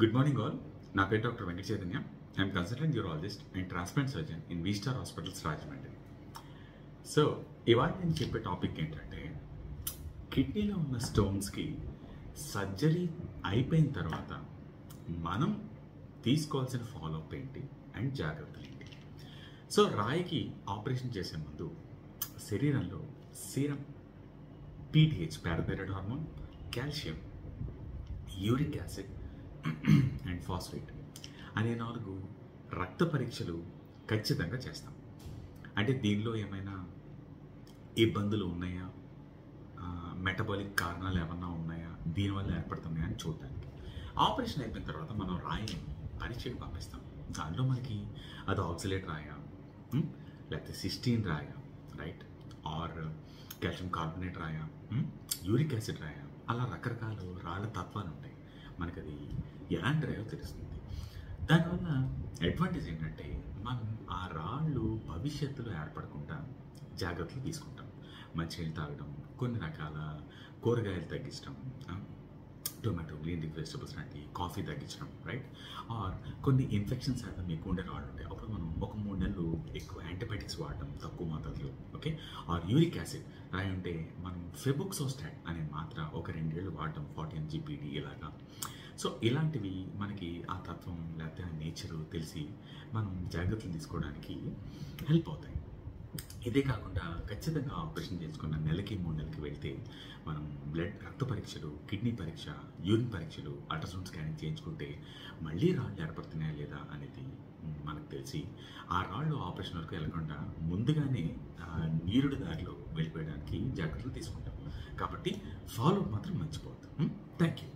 Good morning all. నా పేరు doctor Venkata Chaitanya. I'm consultant urologist and transplant surgeon in V Star hospitals Rajahmundry. So ఇవాళ నేను చెప్పే టాపిక్ ఏంటంటే కిడ్నీలో ఉన్న స్టోన్స్కి సర్జరీ అయిపోయిన తర్వాత మనం తీసుకోవాల్సిన ఫాలోఅప్ ఏంటి అండ్ జాగ్రత్తలు ఏంటి. సో రాయికి ఆపరేషన్ చేసే ముందు శరీరంలో serum, PTH parathyroid hormone, calcium, uric acid and phosphate అనే 4 రక్త పరీక్షలు ఖచ్చితంగా చేస్తాం. అంటే దీనిలో ఏమైనా ఇబ్బందులు ఉన్నాయా, మెటబాలిక్ కారణాలు ఏమన్నా ఉన్నాయా, దీనివల్ల ఏర్పడుతున్నాయా అని చూడడానికి. ఆపరేషన్ అయిపోయిన తర్వాత మనం రాయిని పరీక్షకు పంపిస్తాం. దానిలో మనకి అది ఆక్సిలేట్ రాయా, లేకపోతే సిస్టీన్ రాయా, రైట్, ఆర్ కాల్షియం కార్బోనేట్ రాయా, యూరిక్ యాసిడ్ రాయా, అలా రకరకాల రాళ్ళ తత్వాలు ఉంటాయి. మనకు అది ఎలాంటి రాయో తెలుస్తుంది. దానివల్ల అడ్వాంటేజ్ ఏంటంటే మనం ఆ రాళ్ళు భవిష్యత్తులో ఏర్పడకుండా జాగ్రత్తలు తీసుకుంటాం. మంచినీళ్ళు తాగడం, కొన్ని రకాల కూరగాయలు తగ్గించడం, టొమాటో, గ్రీన్ లీఫ్ వెజిటబుల్స్ లాంటి కాఫీ తగ్గించడం, రైట్, ఆర్ కొన్ని ఇన్ఫెక్షన్స్ శాతం ఎక్కువ ఉండే రాళ్ళు ఉంటాయి. అప్పుడు మనం ఒక 3 నెలలు ఎక్కువ యాంటీబయాటిక్స్ వాడడం తక్కువ మోతాదులో, ఓకే. ఆర్ యూరిక్ యాసిడ్ రాయి ఉంటే మనం ఫెబుక్సోస్టాట్ అనే మాత్ర ఒక 2 ఏళ్ళు వాడడం, 40 mg/d ఇలాగా. సో ఇలాంటివి మనకి ఆ తత్వం లేకపోతే ఆ నేచరు తెలిసి మనం జాగ్రత్తలు తీసుకోవడానికి హెల్ప్ అవుతాయి. ఇదే కాకుండా ఖచ్చితంగా ఆపరేషన్ చేసుకున్న నెలకి 3 నెలలకి వెళ్తే మనం రక్త పరీక్షలు, కిడ్నీ పరీక్ష, యూరిన్ పరీక్షలు, అల్ట్రాసౌండ్ స్కానింగ్ చేయించుకుంటే మళ్ళీ రాళ్ళు ఏర్పడుతున్నాయా లేదా అనేది మనకు తెలిసి ఆ రాళ్ళు ఆపరేషన్ వరకు వెళ్ళకుండా ముందుగానే నీరుడి దారిలో వెళ్ళిపోయడానికి జాగ్రత్తలు తీసుకుంటాం. కాబట్టి ఫాలో మాత్రం మర్చిపోవద్దు. Thank you.